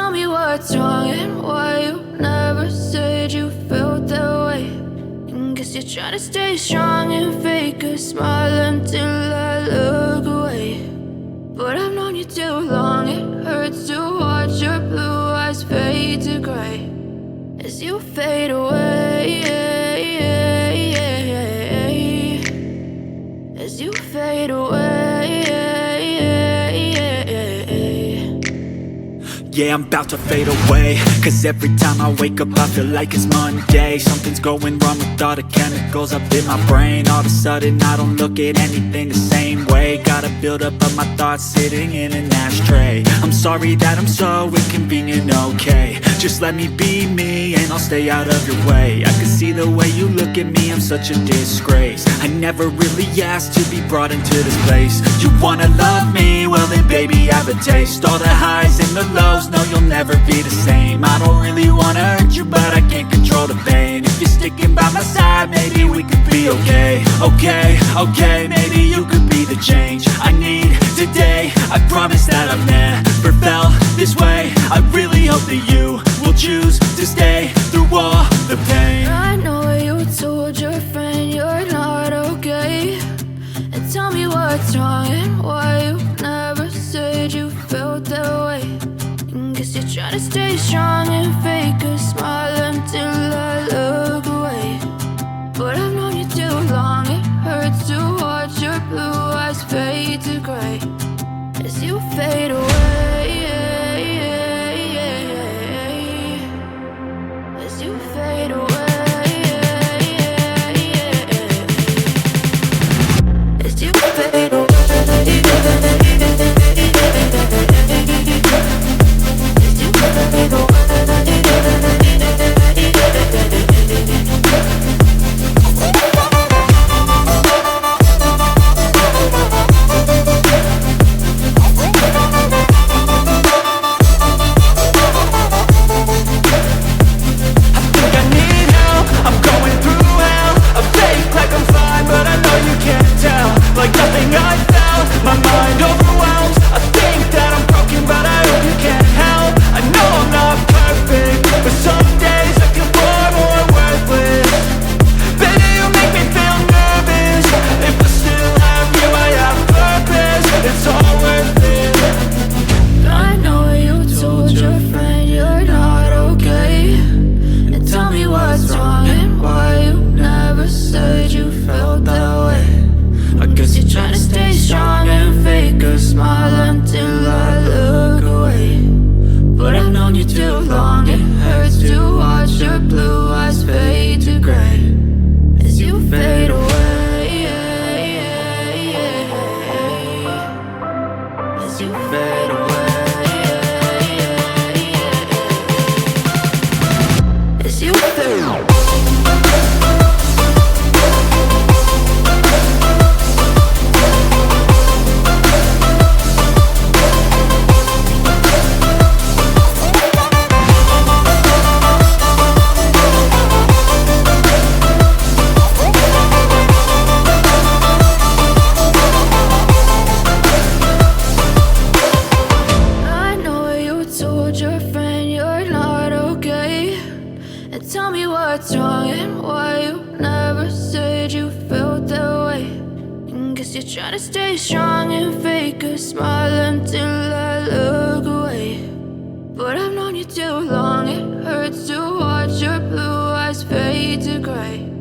tell me what's wrong and why you never said you felt that way. And guess you're trying to stay strong and fake a smile until I look away. But I've known you too long, it hurts to watch your blue eyes fade to gray as you fade away, as you fade away. Yeah, I'm about to fade away, cause every time I wake up I feel like it's Monday. Something's going wrong with all the chemicals up in my brain. All of a sudden I don't look at anything the same way. Got a buildup of my thoughts sitting in an ashtray. I'm sorry that I'm so inconvenient, okay. Just let me be me and I'll stay out of your way. I can see the way you look at me, I'm such a disgrace. I never really asked to be brought into this place. You wanna love me? Well then baby, have a taste. All the highs and the lows, no, you'll never be the same. I don't really wanna hurt you, but I can't control the pain. If you're sticking by my side, maybe we could be okay. Okay, maybe you could be the change I need today. I promise that I've never felt this way. I really hope that you will choose to stay through all the pain. I know you told your friend you're not okay, and tell me what's wrong and why you never said you felt that way. Guess you're trying to stay strong and fake a smile until I look away. But I've known you too long, it hurts to watch your blue eyes fade to gray as you fade away, as you fade away, as you fade away. Tell me what's wrong and why you never said you felt that way. And guess you're trying to stay strong and fake a smile until I look away. But I've known you too long, it hurts to watch your blue eyes fade to gray